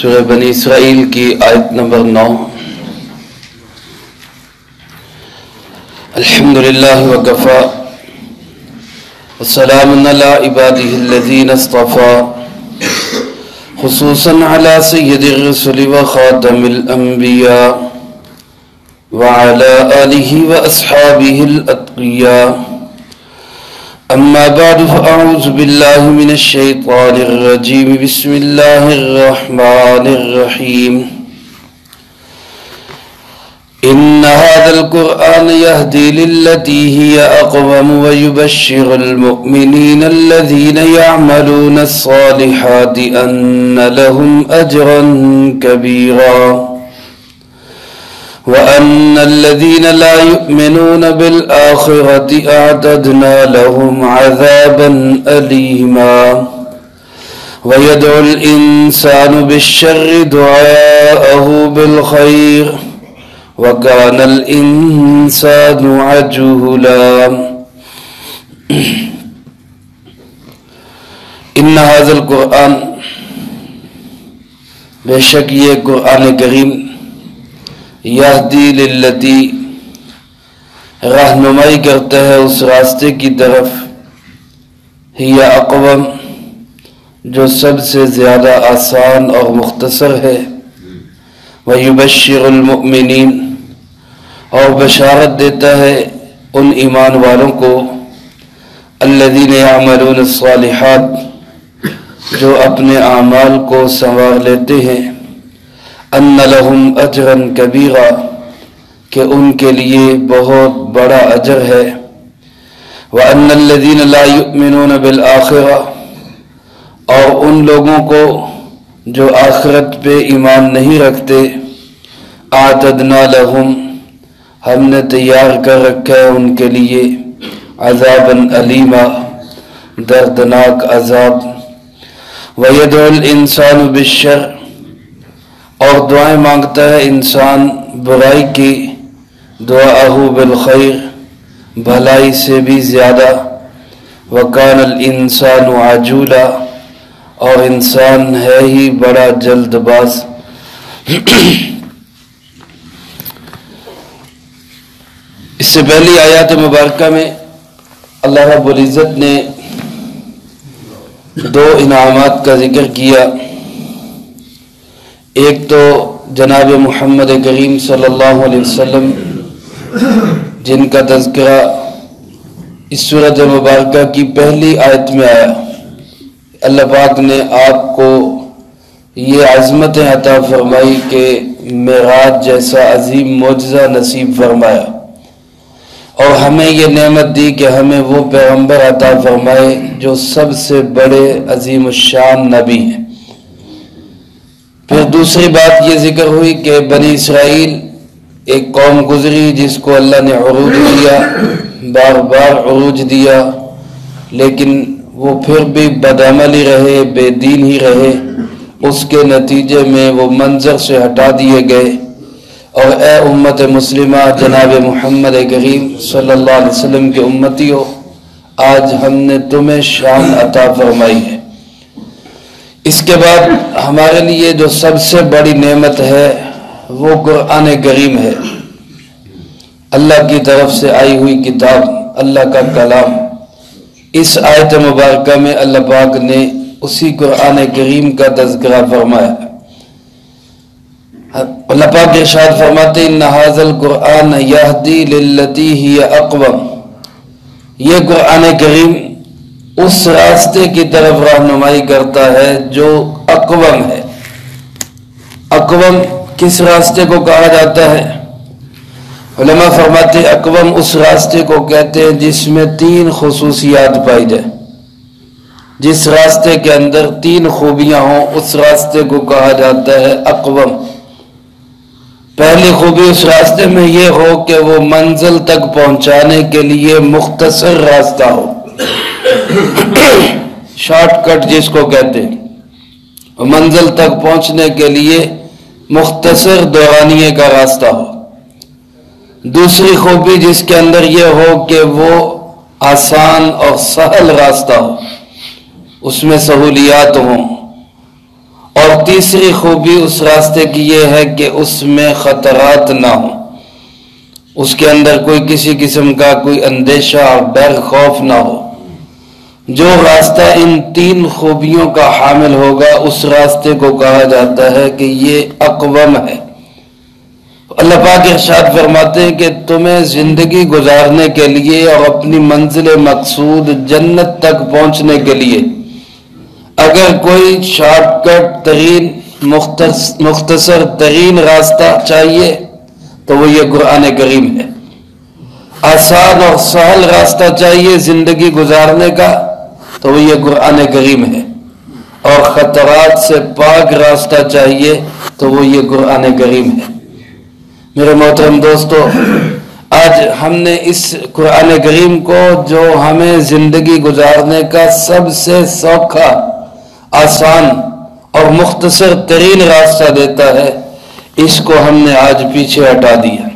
سورہ بنی اسرائیل کی آیت نمبر 9۔ الحمدللہ وکفا والسلام علی عبادہ الذین اصطفى خصوصا علی سید الرسل وخاتم الانبیاء وعلى آلہ واصحابہ الاتقیاء اما بعد فاعوذ باللہ من الشیطان الرجیم بسم اللہ الرحمن الرحیم ان هذا القرآن يهدي للتي هي اقوم ويبشر المؤمنين الذين يعملون الصالحات ان لهم اجرا كبيرا وأن الذين لا يؤمنون بالآخرة أعتدنا لهم عذابا أليما ويدعو الإنسان بالشر دعاءه بالخير وكان الإنسان عجولا إن هذا القرآن بے شک یہ قرآن کریم یہدی للتی رہنمائی کرتا ہے اس راستے کی طرف ہی اقوم جو سب سے زیادہ آسان اور مختصر ہے ویبشر المؤمنین اور بشارت دیتا ہے ان ایمان والوں کو الذین یعملون الصالحات جو اپنے اعمال کو سنوار لیتے ہیں ان لہم اجرا کبیرا کہ ان کے لیے بہت بڑا اجر ہے وان الذین لا یؤمنون بالآخرہ اور ان لوگوں کو جو آخرت پہ ایمان نہیں رکھتے اعتدنا لہم ہم نے تیار کر رکھا ہے ان کے لیے عذابا علیما دردناک عذاب ویدعو الانسان بالشر اور دعائیں مانگتا ہے انسان برائی کی دعاءہ بالخیر بھلائی سے بھی زیادہ وکان الانسان عجولا اور انسان ہے ہی بڑا جلد باز اس سے پہلی آیات مبارکہ میں اللہ رب العزت نے دو انعامات کا ذکر کیا ایک تو جناب محمد کریم صلی اللہ علیہ وسلم جن کا تذکرہ اس سورۃ مبارکہ کی پہلی آیت میں آیا اللہ پاک نے آپ کو یہ عظمتیں عطا فرمائی کہ معراج جیسا عظیم معجزہ نصیب فرمایا اور ہمیں یہ نعمت دی کہ ہمیں وہ پیغمبر عطا فرمائے جو سب سے بڑے عظیم الشان نبی ہیں۔ پھر دوسری بات یہ ذکر ہوئی کہ بنی اسرائیل ایک قوم گزری جس کو اللہ نے عروج دیا بار بار عروج دیا لیکن وہ پھر بھی بدعمل ہی رہے بے دین ہی رہے اس کے نتیجے میں وہ منظر سے ہٹا دیے گئے اور اے امت مسلمہ جناب محمد کریم صلی اللہ علیہ وسلم کے امتی ہو آج ہم نے تمہیں شان عطا فرمائی ہے۔ اس کے بعد ہمارے لیے جو سب سے بڑی نعمت ہے وہ قرآن کریم ہے، اللہ کی طرف سے آئی ہوئی کتاب، اللہ کا کلام۔ اس آیت مبارکہ میں اللہ پاک نے اسی قرآن کریم کا تذکرہ فرمایا۔ اللہ پاک ارشاد فرماتے ان ھذا القرآن یہدی للتی ہی اقوم، یہ قرآن کریم اس راستے کی طرف رہنمائی کرتا ہے جو اقوم ہے۔ اقوم کس راستے کو کہا جاتا ہے؟ علماء فرماتے ہیں اقوم اس راستے کو کہتے ہیں جس میں تین خصوصیات پائی جائیں، جس راستے کے اندر تین خوبیاں ہوں اس راستے کو کہا جاتا ہے اقوم۔ پہلی خوبی اس راستے میں یہ ہو کہ وہ منزل تک پہنچانے کے لیے مختصر راستہ ہو، شارٹ کٹ جس کو کہتے ہیں، منزل تک پہنچنے کے لیے مختصر دورانیے کا راستہ ہو۔ دوسری خوبی جس کے اندر یہ ہو کہ وہ آسان اور سہل راستہ ہو، اس میں سہولیات ہوں۔ اور تیسری خوبی اس راستے کی یہ ہے کہ اس میں خطرات نہ ہوں، اس کے اندر کوئی کسی قسم کا کوئی اندیشہ اور ڈر خوف نہ ہو۔ جو راستہ ان تین خوبیوں کا حامل ہوگا اس راستے کو کہا جاتا ہے کہ یہ اقوم ہے۔ اللہ پاک ارشاد فرماتے ہیں کہ تمہیں زندگی گزارنے کے لیے اور اپنی منزل مقصود جنت تک پہنچنے کے لیے اگر کوئی شارٹ کٹ ترین مختصر ترین راستہ چاہیے تو وہ یہ قرآن کریم ہے۔ آسان اور سہل راستہ چاہیے زندگی گزارنے کا تو وہ یہ قرآن کریم ہے، اور خطرات سے پاک راستہ چاہیے تو وہ یہ قرآن کریم ہے۔ میرے محترم دوستو، آج ہم نے اس قرآن کریم کو جو ہمیں زندگی گزارنے کا سب سے سوکھا، آسان اور مختصر ترین راستہ دیتا ہے، اس کو ہم نے آج پیچھے ہٹا دیا۔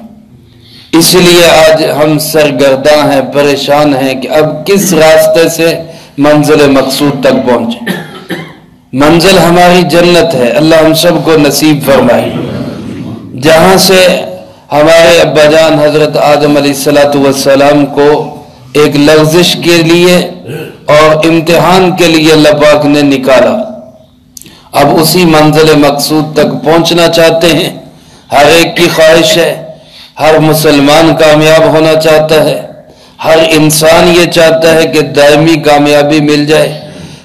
اس لیے آج ہم سرگرداں ہیں، پریشان ہیں کہ اب کس راستے سے منزل مقصود تک پہنچے۔ منزل ہماری جنت ہے، اللہ ہم سب کو نصیب فرمائے، جہاں سے ہمارے ابا جان حضرت آدم علیہ السلام کو ایک لغزش کے لیے اور امتحان کے لیے اللہ پاک نے نکالا۔ اب اسی منزل مقصود تک پہنچنا چاہتے ہیں، ہر ایک کی خواہش ہے، ہر مسلمان کامیاب ہونا چاہتا ہے، ہر انسان یہ چاہتا ہے کہ دائمی کامیابی مل جائے۔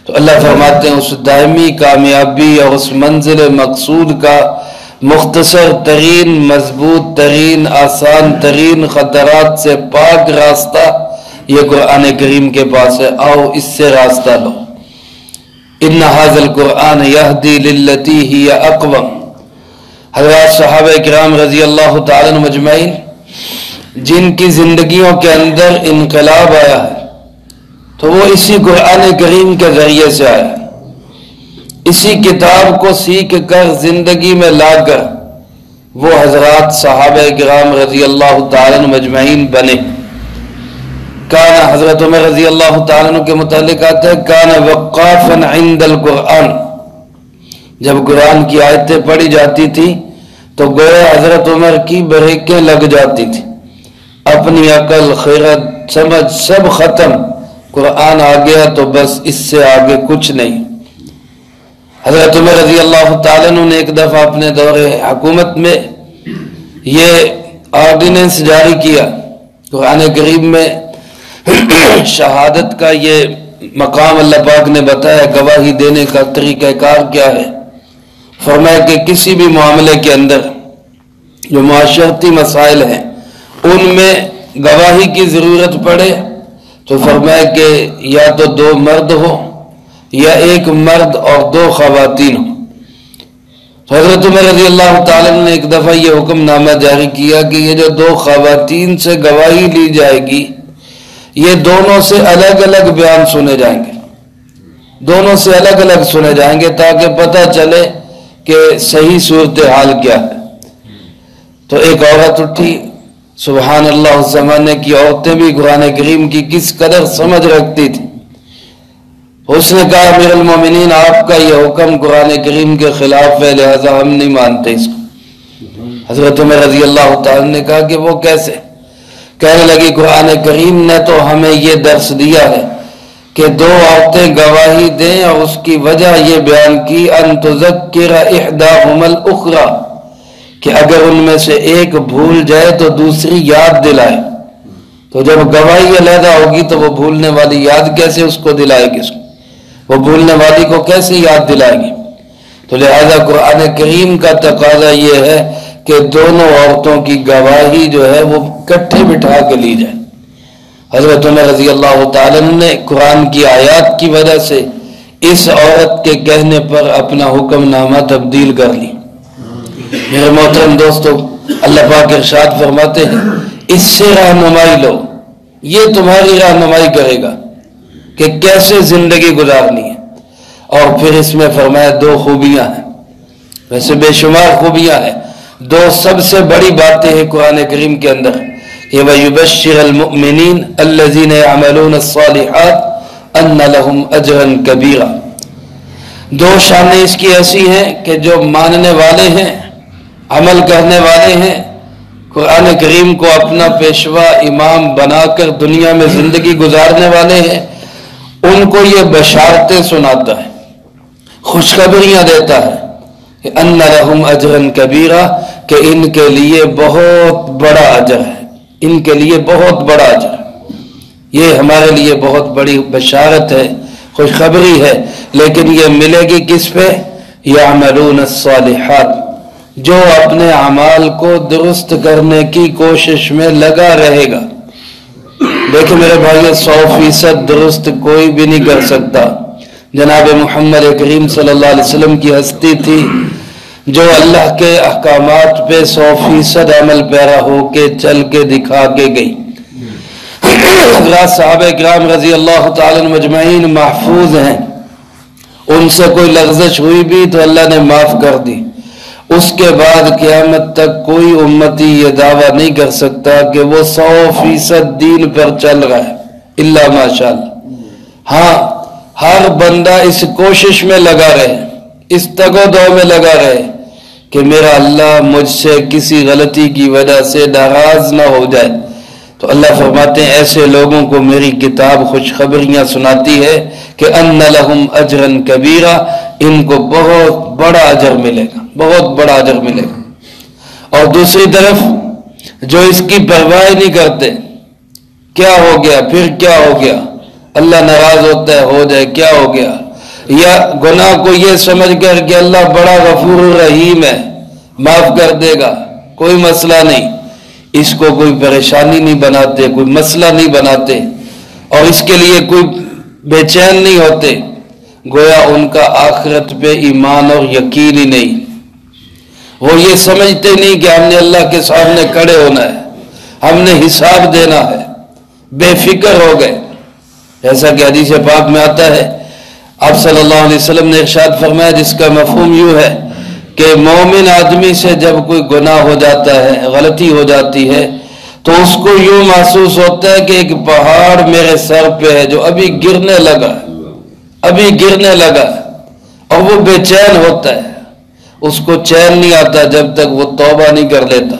تو اللہ فرماتے ہیں اس دائمی کامیابی اور اس منزل مقصود کا مختصر ترین، مضبوط ترین، آسان ترین، خطرات سے پاک راستہ یہ قرآن کریم کے پاس ہے، آؤ اس سے راستہ لو۔ ان ھذا القرآن یہدی للتی ہی اقوم۔ حضرات صحابہ کرام رضی اللہ تعالیٰ عنہم اجمعین جن کی زندگیوں کے اندر انقلاب آیا ہے تو وہ اسی قرآن کریم کے ذریعے سے آیا ہے۔ اسی کتاب کو سیکھ کر زندگی میں لا کر وہ حضرات صحابہ کرام رضی اللہ تعالیٰ عنہم اجمعین بنے۔ کان حضرت عمر رضی اللہ تعالیٰ عنہ کے متعلق آتا ہے کان وقافا عند القرآن، جب قرآن کی آیتیں پڑھی جاتی تھی تو گویا حضرت عمر کی بریکیں لگ جاتی تھی، اپنی عقل، خیرت، سمجھ سب ختم، قرآن آ گیا تو بس اس سے آگے کچھ نہیں۔ حضرت عمر رضی اللہ تعالیٰ عنہ نے ایک دفعہ اپنے دور حکومت میں یہ آرڈیننس جاری کیا، قرآن کریم میں شہادت کا یہ مقام اللہ پاک نے بتایا، گواہی دینے کا طریقہ کار کیا ہے۔ فرمایا کہ کسی بھی معاملے کے اندر جو معاشرتی مسائل ہیں ان میں گواہی کی ضرورت پڑے تو فرمایا کہ یا تو 2 مرد ہو یا 1 مرد اور 2 خواتین ہو۔ تو حضرت عمر رضی اللہ تعالیٰ نے ایک دفعہ یہ حکم نامہ جاری کیا کہ یہ جو 2 خواتین سے گواہی لی جائے گی یہ دونوں سے الگ الگ بیان سنے جائیں گے، دونوں سے الگ الگ سنے جائیں گے تاکہ پتہ چلے کہ صحیح صورتحال کیا ہے۔ تو ایک عورت اٹھی، سبحان اللہ، اس زمانے کی عورتیں بھی قرآن کریم کی کس قدر سمجھ رکھتی تھی۔ اس نے کہا امیر المومنین آپ کا یہ حکم قرآن کریم کے خلاف ہے، لہذا ہم نہیں مانتے اس کو۔ حضرت عمر رضی اللہ تعالیٰ نے کہا کہ وہ کیسے؟ کہنے لگی قرآن کریم نے تو ہمیں یہ درس دیا ہے کہ 2 عورتیں گواہی دیں اور اس کی وجہ یہ بیان کی ان تذکر احداہما الاخری، کہ اگر ان میں سے ایک بھول جائے تو دوسری یاد دلائے۔ تو جب گواہی علیحدہ ہوگی تو وہ بھولنے والی یاد کیسے اس کو دلائے گی، وہ بھولنے والی کو کیسے یاد دلائے گی؟ تو لہذا قرآن کریم کا تقاضا یہ ہے کہ دونوں عورتوں کی گواہی جو ہے وہ کٹھے بٹھا کے لی جائے۔ حضرت عمر رضی اللہ تعالیٰ نے قرآن کی آیات کی وجہ سے اس عورت کے کہنے پر اپنا حکم نامہ تبدیل کر لی۔ میرے محترم دوستو، اللہ پاک ارشاد فرماتے ہیں اس سے رہنمائی لو، یہ تمہاری رہنمائی کرے گا کہ کیسے زندگی گزارنی ہے۔ اور پھر اس میں فرمایا 2 خوبیاں ہیں، ویسے بے شمار خوبیاں ہیں، 2 سب سے بڑی باتیں ہیں قرآن کریم کے اندر کہ وَيُبَشِّرَ الْمُؤْمِنِينَ الَّذِينَ يَعْمَلُونَ الصَّالِحَاتِ أَنَّ لَهُمْ أَجْرًا كَبِيرًا۔ دو شانیں اس کی ایسی ہیں کہ جو ماننے والے ہیں، عمل کرنے والے ہیں، قرآن کریم کو اپنا پیشوا امام بنا کر دنیا میں زندگی گزارنے والے ہیں، ان کو یہ بشارتیں سناتا ہے، خوشخبریاں دیتا ہے کہ ان لہم اجرا کبیرا، کہ ان کے لیے بہت بڑا اجر ہے، ان کے لیے بہت بڑا اجر ہے۔ یہ ہمارے لیے بہت بڑی بشارت ہے، خوشخبری ہے، لیکن یہ ملے گی کس پہ؟ یعملون الصالحات، جو اپنے اعمال کو درست کرنے کی کوشش میں لگا رہے گا۔ دیکھیں میرے بھائیو، 100% درست کوئی بھی نہیں کر سکتا۔ جناب محمد کریم صلی اللہ علیہ وسلم کی ہستی تھی جو اللہ کے احکامات پہ 100% عمل پیرا ہو کے چل کے دکھا کے گئی۔ صحابہ کرام رضی اللہ تعالی عنہم مجمعین محفوظ ہیں، ان سے کوئی لغزش ہوئی بھی تو اللہ نے معاف کر دی۔ اس کے بعد قیامت تک کوئی امتی یہ دعویٰ نہیں کر سکتا کہ وہ 100% دین پر چل رہا ہے، الا ماشاء اللہ۔ ہاں، ہر بندہ اس کوشش میں لگا رہے، اس تگ و دو میں لگا رہے کہ میرا اللہ مجھ سے کسی غلطی کی وجہ سے ناراض نہ ہو جائے۔ تو اللہ فرماتے ہیں ایسے لوگوں کو میری کتاب خوشخبریاں سناتی ہے کہ ان لہم اجرا کبیرا، ان کو بہت بڑا اجر ملے گا، بہت بڑا اجر ملے گا۔ اور دوسری طرف جو اس کی پرواہ نہیں کرتے، کیا ہو گیا پھر کیا ہو گیا، اللہ ناراض ہوتا ہے، ہو جائے کیا ہو گیا، یا گناہ کو یہ سمجھ کر کہ اللہ بڑا غفور رحیم ہے، معاف کر دے گا، کوئی مسئلہ نہیں، اس کو کوئی پریشانی نہیں بناتے، کوئی مسئلہ نہیں بناتے، اور اس کے لیے کوئی بے چین نہیں ہوتے، گویا ان کا آخرت پہ ایمان اور یقین ہی نہیں۔ وہ یہ سمجھتے نہیں کہ ہم نے اللہ کے سامنے کھڑے ہونا ہے، ہم نے حساب دینا ہے، بے فکر ہو گئے۔ جیسا کہ حدیث پاک میں آتا ہے، آپ صلی اللہ علیہ وسلم نے ارشاد فرمایا، جس کا مفہوم یوں ہے کہ مومن آدمی سے جب کوئی گناہ ہو جاتا ہے، غلطی ہو جاتی ہے، تو اس کو یوں محسوس ہوتا ہے کہ ایک پہاڑ میرے سر پہ ہے جو ابھی گرنے لگا ہے، ابھی گرنے لگا ہے، اور وہ بے چین ہوتا ہے، اس کو چین نہیں آتا جب تک وہ توبہ نہیں کر لیتا۔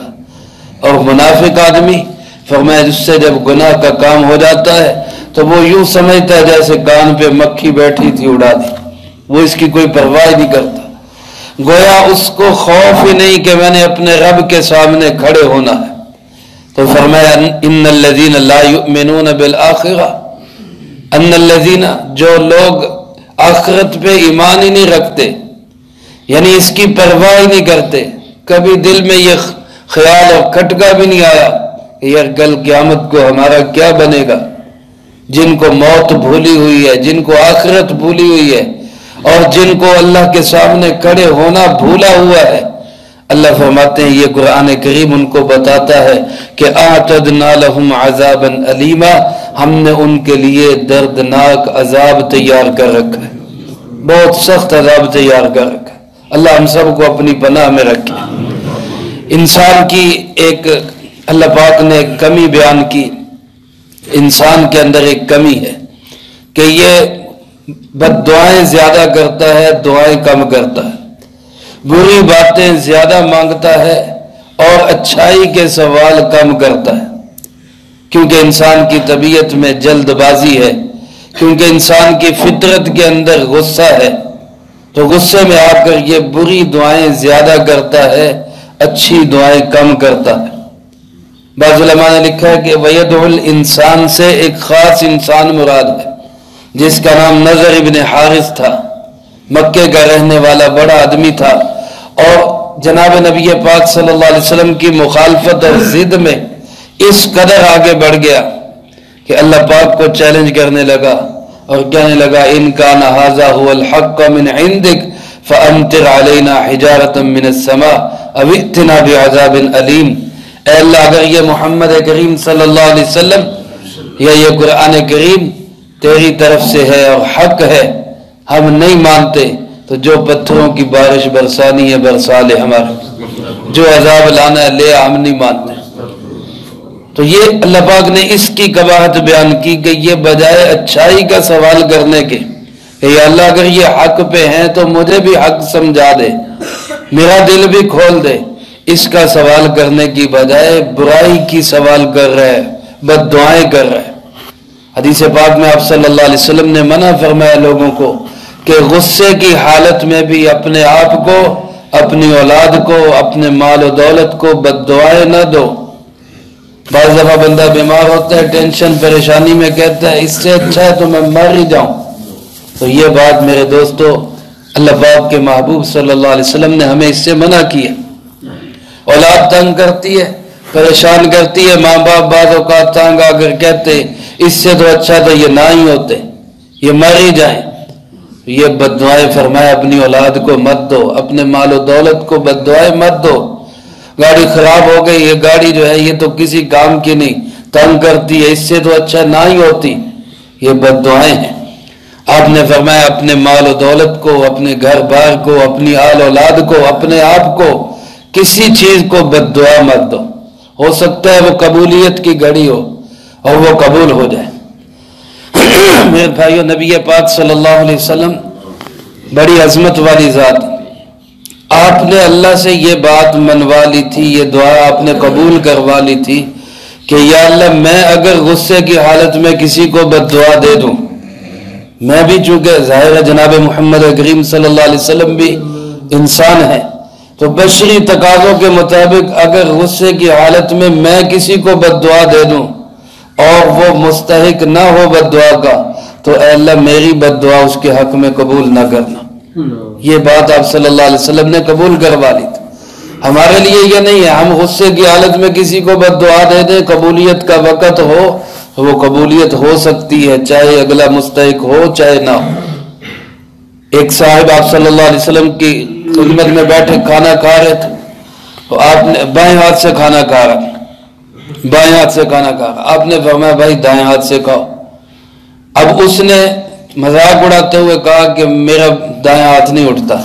اور منافق آدمی فرمایا جس سے جب گناہ کا کام ہو جاتا ہے تو وہ یوں سمجھتا ہے جیسے کان پہ مکھی بیٹھی تھی، اڑا دی، وہ اس کی کوئی پرواہ نہیں کرتا، گویا اس کو خوف ہی نہیں کہ میں نے اپنے رب کے سامنے کھڑے ہونا ہے۔ تو فرمایا ان الذین لا یؤمنون بالآخرہ، ان الذین، جو لوگ آخرت پہ ایمان ہی نہیں رکھتے، یعنی اس کی پرواہ ہی نہیں کرتے، کبھی دل میں یہ خیال اور کھٹکا بھی نہیں آیا کہ یار کل قیامت کو ہمارا کیا بنے گا، جن کو موت بھولی ہوئی ہے، جن کو آخرت بھولی ہوئی ہے، اور جن کو اللہ کے سامنے کھڑے ہونا بھولا ہوا ہے، اللہ فرماتے ہیں یہ قرآن کریم ان کو بتاتا ہے کہ اعتدنا لهم عذابا علیما، ہم نے ان کے لیے دردناک عذاب تیار کر رکھا ہے، بہت سخت عذاب تیار کر رکھا ہے۔ اللہ ہم سب کو اپنی پناہ میں رکھے۔ انسان کی ایک اللہ پاک نے ایک کمی بیان کی، انسان کے اندر ایک کمی ہے کہ یہ بد دعائیں زیادہ کرتا ہے، دعائیں کم کرتا ہے، بری باتیں زیادہ مانگتا ہے اور اچھائی کے سوال کم کرتا ہے، کیونکہ انسان کی طبیعت میں جلد بازی ہے، کیونکہ انسان کی فطرت کے اندر غصہ ہے، تو غصے میں آ کر یہ بری دعائیں زیادہ کرتا ہے، اچھی دعائیں کم کرتا ہے۔ بعض علماء نے لکھا ہے کہ وَيَدْعُ الْإِنسان سے ایک خاص انسان مراد ہے جس کا نام نضر ابن حارث تھا، مکے کا رہنے والا بڑا آدمی تھا، اور جناب نبی پاک صلی اللہ علیہ وسلم کی مخالفت اور ضد میں اس قدر آگے بڑھ گیا کہ اللہ پاک کو چیلنج کرنے لگا اور کہنے لگا ان کان ھذا ھو الحق من عندک فامطر علینا حجارۃ من السماء او ائتنا بعذاب علیم۔ اے اللہ اگر یہ محمد کریم صلی اللہ علیہ وسلم یا یہ قرآن کریم تیری طرف سے ہے اور حق ہے، ہم نہیں مانتے تو جو پتھروں کی بارش برسانی ہے برسا لے، ہمارا جو عذاب لانا ہے لے، ہم نہیں مانتے۔ تو یہ اللہ پاک نے اس کی قباحت بیان کی کہ یہ بجائے اچھائی کا سوال کرنے کے کہ یا اللہ اگر یہ حق پہ ہیں تو مجھے بھی حق سمجھا دے، میرا دل بھی کھول دے۔ اس کا سوال کرنے کی بجائے برائی کی سوال کر رہا ہے، بد دعائیں کر رہا ہے۔ حدیث پاک میں آپ صلی اللہ علیہ وسلم نے منع فرمایا لوگوں کو کہ غصے کی حالت میں بھی اپنے آپ کو، اپنی اولاد کو، اپنے مال و دولت کو بد دعائیں نہ دو۔ بعض دفعہ بندہ بیمار ہوتا ہے، ٹینشن پریشانی میں کہتا ہے اس سے اچھا ہے تو میں مر ہی جاؤں۔ تو یہ بات میرے دوستو اللہ پاک کے محبوب صلی اللہ علیہ وسلم نے ہمیں اس سے منع کیا۔ اولاد تنگ کرتی ہے، پریشان کرتی ہے، ماں باپ بعض اوقات تنگ آ کر کہتے اس سے تو اچھا تو یہ نہ ہی ہوتے، یہ مر ہی جائیں۔ یہ بد دعائیں فرمایا اپنی اولاد کو مت دو، اپنے مال و دولت کو بد دعائیں مت دو۔ گاڑی خراب ہو گئی، یہ گاڑی جو ہے یہ تو کسی کام کی نہیں، تنگ کرتی ہے، اس سے تو اچھا نہ ہی ہوتی، یہ بد دعائیں ہیں۔ آپ نے فرمایا اپنے مال و دولت کو، اپنے گھر بار کو، اپنی آل اولاد کو، اپنے آپ کو، کسی چیز کو بد دعا مت دو۔ ہو سکتا ہے وہ قبولیت کی گھڑی ہو اور وہ قبول ہو جائے۔ میرے بھائیو، نبی پاک صلی اللہ علیہ وسلم بڑی عظمت والی ذات، آپ نے اللہ سے یہ بات منوا لی تھی، یہ دعا آپ نے قبول کروا لی تھی کہ یا اللہ میں اگر غصے کی حالت میں کسی کو بد دعا دے دوں، میں بھی چونکہ ظاہر ہے جناب محمد کریم صلی اللہ علیہ وسلم بھی انسان ہے، تو بشری تقاضوں کے مطابق اگر غصے کی حالت میں میں کسی کو بد دعا دے دوں اور وہ مستحق نہ ہو بد دعا کا، تو اے اللہ میری بد دعا اس کے حق میں قبول نہ کرنا۔ یہ بات آپ صلی اللہ علیہ وسلم نے قبول کروا لی تھی۔ ہمارے لیے یہ نہیں ہے ہم غصے کی حالت میں کسی کو بد دعا دے دیں، قبولیت کا وقت ہو وہ قبولیت ہو سکتی ہے، چاہے اگلا مستحق ہو چاہے نہ ہو۔ ایک صاحب آپ صلی اللہ علیہ وسلم کی خدمت میں بیٹھے کھانا کھا رہے تھے، تو آپ نے بائیں ہاتھ سے کھانا کھا رہا، بائیں ہاتھ سے کھانا کھا رہا، آپ نے فرمایا بھائی دائیں ہاتھ سے کھاؤ۔ اب اس نے مذاق اڑاتے ہوئے کہا کہ میرا دائیں ہاتھ نہیں اٹھتا،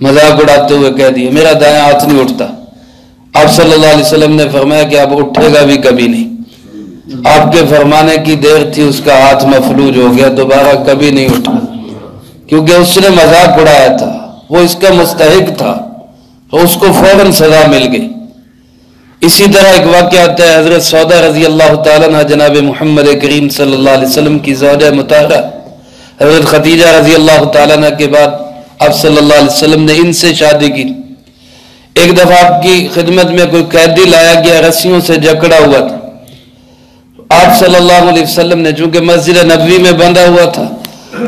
مذاق اڑاتے ہوئے کہہ دیا میرا دائیں ہاتھ نہیں اٹھتا۔ آپ صلی اللہ علیہ وسلم نے فرمایا کہ اب اٹھے گا بھی کبھی نہیں، آپ کے فرمانے کی دیر تھی، اس کا ہاتھ مفلوج ہو گیا، دوبارہ کبھی نہیں اٹھا، کیونکہ اس نے مذاق اڑایا تھا، وہ اس کا مستحق تھا، تو اس کو فوراً سزا مل گئی۔ اسی طرح ایک واقعہ آتا ہے حضرت سودا رضی اللہ تعالیٰ عنہ جناب محمد کریم صلی اللہ علیہ وسلم کی زوجہ مطہرہ حضرت خدیجہ رضی اللہ تعالیٰ عنہ کے بعد آپ صلی اللہ علیہ وسلم نے ان سے شادی کی۔ ایک دفعہ آپ کی خدمت میں کوئی قیدی لایا گیا، رسیوں سے جکڑا ہوا تھا۔ آپ صلی اللہ علیہ وسلم نے چونکہ مسجد نبوی میں بندھا ہوا تھا،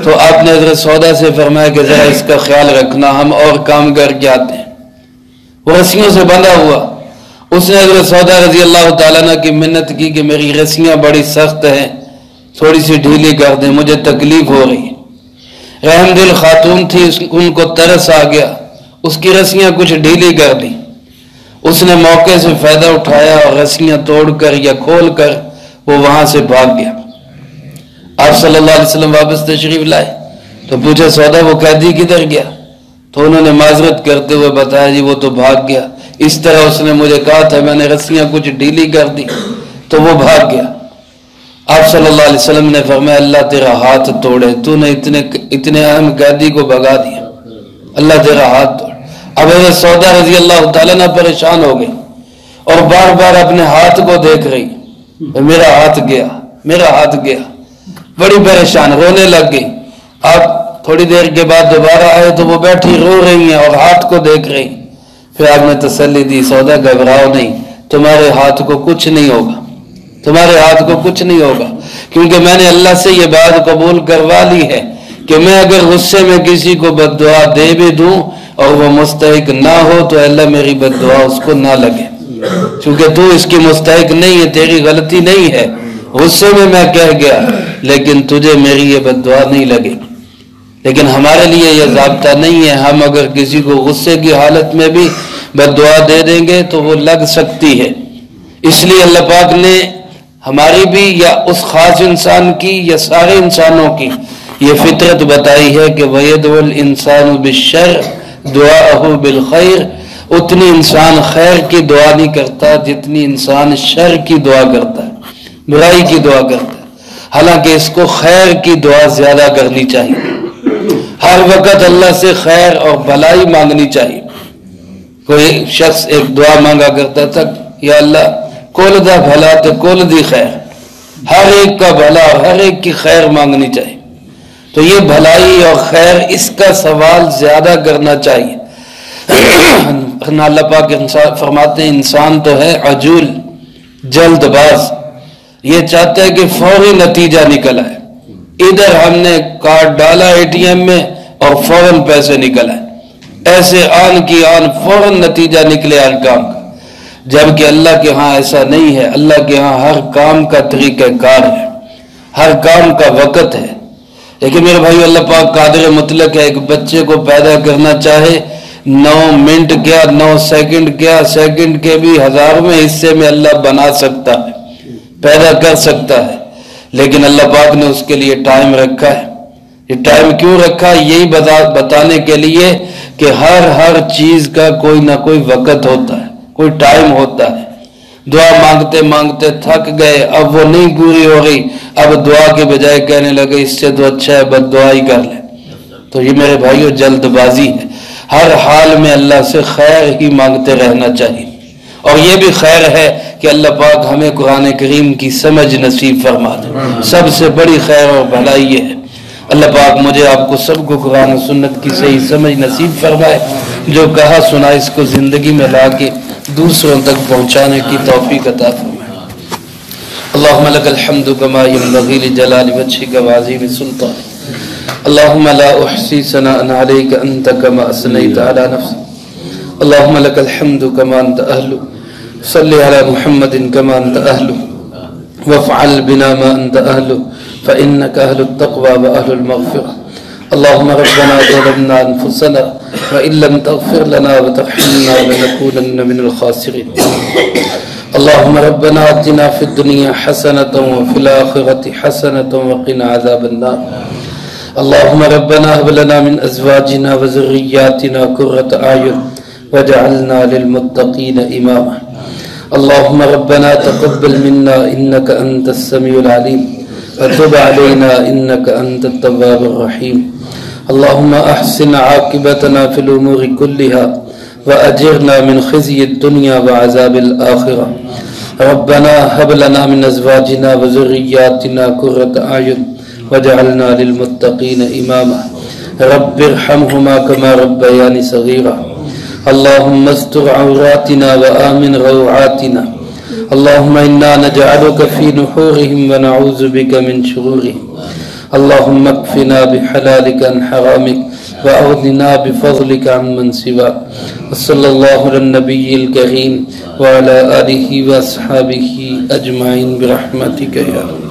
تو آپ نے حضرت سودا سے فرمایا کہ ذرا اس کا خیال رکھنا، ہم اور کام کر کے آتے ہیں۔ وہ رسیوں سے بندھا ہوا، اس نے حضرت سودا رضی اللہ تعالیٰ عنہ کی منت کی کہ میری رسیاں بڑی سخت ہیں، تھوڑی سی ڈھیلی کر دیں، مجھے تکلیف ہو رہی ہے۔ رحم دل خاتون تھی، ان کو ترس آ گیا، اس کی رسیاں کچھ ڈھیلی کر دی۔ اس نے موقع سے فائدہ اٹھایا اور رسیاں توڑ کر یا کھول کر وہ وہاں سے بھاگ گیا۔ آپ صلی اللہ علیہ وسلم واپس تشریف لائے تو پوچھا سودا وہ قیدی کدھر گیا؟ تو انہوں نے معذرت کرتے ہوئے بتایا جی وہ تو بھاگ گیا، اس طرح اس نے مجھے کہا تھا، میں نے رسیاں کچھ ڈھیلی کر دی تو وہ بھاگ گیا۔ آپ صلی اللہ علیہ وسلم نے فرمایا اللہ تیرا ہاتھ توڑے، تو نے اتنے اہم قیدی کو بھگا دیا، اللہ تیرا ہاتھ توڑ۔ اب حضرت سودا رضی اللہ تعالیٰ نہ پریشان ہو گئی اور بار بار اپنے ہاتھ کو دیکھ رہی، میرا ہاتھ گیا، میرا ہاتھ گیا، بڑی پریشان، رونے لگ گئی۔ آپ تھوڑی دیر کے بعد دوبارہ آئے تو وہ بیٹھی رو رہی ہیں اور ہاتھ کو دیکھ رہی۔ پھر آپ نے تسلی دی سودا گھبراؤ نہیں، تمہارے ہاتھ کو کچھ نہیں ہوگا، تمہارے ہاتھ کو کچھ نہیں ہوگا، کیونکہ میں نے اللہ سے یہ بات قبول کروا لی ہے کہ میں اگر غصے میں کسی کو بد دعا دے بھی دوں اور وہ مستحق نہ ہو تو اللہ میری بد دعا اس کو نہ لگے، کیونکہ تو اس کی مستحق نہیں ہے، تیری غلطی نہیں ہے، غصے میں کہہ گیا لیکن تجھے میری یہ بد دعا نہیں لگے۔ لیکن ہمارے لیے یہ ضابطہ نہیں ہے، ہم اگر کسی کو غصے کی حالت میں بھی بد دعا دے دیں گے تو وہ لگ سکتی ہے۔ اس لیے اللہ پاک نے ہماری بھی یا اس خاص انسان کی یا سارے انسانوں کی یہ فطرت بتائی ہے کہ وَيَدْعُ الْإِنسَانُ بِالشَّرِّ دُعَاءَهُ بِالْخَيْرِ، اتنی انسان خیر کی دعا نہیں کرتا جتنی انسان شر کی دعا کرتا ہے، برائی کی دعا کرتا ہے، حالانکہ اس کو خیر کی دعا زیادہ کرنی چاہیے۔ ہر وقت اللہ سے خیر اور بھلائی مانگنی چاہیے. کوئی شخص ایک دعا مانگا کرتا تھا، یا اللہ کول دا بھلا تے کول دی خیر، ہر ایک کا بھلا اور ہر ایک کی خیر مانگنی چاہیے. تو یہ بھلائی اور خیر اس کا سوال زیادہ کرنا چاہیے. اللہ پاک فرماتے ہیں انسان تو ہے عجول، جلد باز، یہ چاہتا ہے کہ فوری نتیجہ نکل آئے. ادھر ہم نے کارڈ ڈالا اے ٹی ایم میں اور فوراً پیسے نکل آئے، ایسے آن کی آن فوراً نتیجہ نکلے ہر کام کا. جبکہ اللہ کے ہاں ایسا نہیں ہے. اللہ کے ہاں ہر کام کا طریقہ کار ہے، ہر کام کا وقت ہے. لیکن میرے بھائی اللہ پاک قادر مطلق ہے. ایک بچے کو پیدا کرنا چاہے 9 منٹ کیا 9 سیکنڈ کیا، سیکنڈ کے بھی ہزاروں حصے میں اللہ بنا سکتا ہے، پیدا کر سکتا ہے. لیکن اللہ پاک نے اس کے لیے ٹائم رکھا ہے. یہ ٹائم کیوں رکھا؟ یہی بتانے کے لیے کہ ہر چیز کا کوئی نہ کوئی وقت ہوتا ہے، کوئی ٹائم ہوتا ہے. دعا مانگتے مانگتے تھک گئے، اب وہ نہیں پوری ہو گئی، اب دعا کے بجائے کہنے لگے اس سے تو اچھا ہے بد دعا ہی کر لیں. تو یہ میرے بھائیو جلد بازی ہے. ہر حال میں اللہ سے خیر ہی مانگتے رہنا چاہیے. اور یہ بھی خیر ہے کہ اللہ پاک ہمیں قرآن کریم کی سمجھ نصیب فرما دے. سب سے بڑی خیر اور بھلائی یہ ہے. اللہ پاک مجھے آپ کو سب کو قرآن و سنت کی صحیح سمجھ نصیب فرمائے. جو کہا سنا اس کو زندگی میں لا کے دوسروں تک پہنچانے کی توفیق عطا فرمائے. اللہم لک الحمد کما ینبغی لجلال وجہک وعظیم سلطانک. اللہم لا احصی ثناء علیک انت کما اثنیت علی نفسک. اللہم لک الحمد کما انت اہل. صلی علی محمد کما انت اہل وافعل بنا ما انت اہل فإنك أهل التقوى وأهل المغفرة. اللهم ربنا ظلمنا أنفسنا وإن لم تغفر لنا وترحمنا لنكونن من الخاسرين. اللهم ربنا آتنا في الدنيا حسنة وفي الآخرة حسنة وقنا عذاب النار. اللهم ربنا هب لنا من أزواجنا وذرياتنا قرة أعين واجعلنا للمتقين إماما. اللهم ربنا تقبل منا إنك أنت السميع العليم وتب علينا إنك أنت التواب الرحيم. اللهم أحسن عاقبتنا في الأمور كلها وأجرنا من خزي الدنيا وعذاب الآخرة. ربنا هب لنا من أزواجنا وذرياتنا قرة أعين واجعلنا للمتقين إماما. رب ارحمهما كما ربياني صغيرا. اللهم استر عوراتنا وآمن روعاتنا. اللهم إنا نجعلك في نحورهم ونعوذ بك من شرورهم. اللهم اكفنا بحلالك عن حرامك وأغننا بفضلك عمن سواك. وصلى الله على النبي الكريم وعلى آله وأصحابه أجمعين برحمتك يا رب.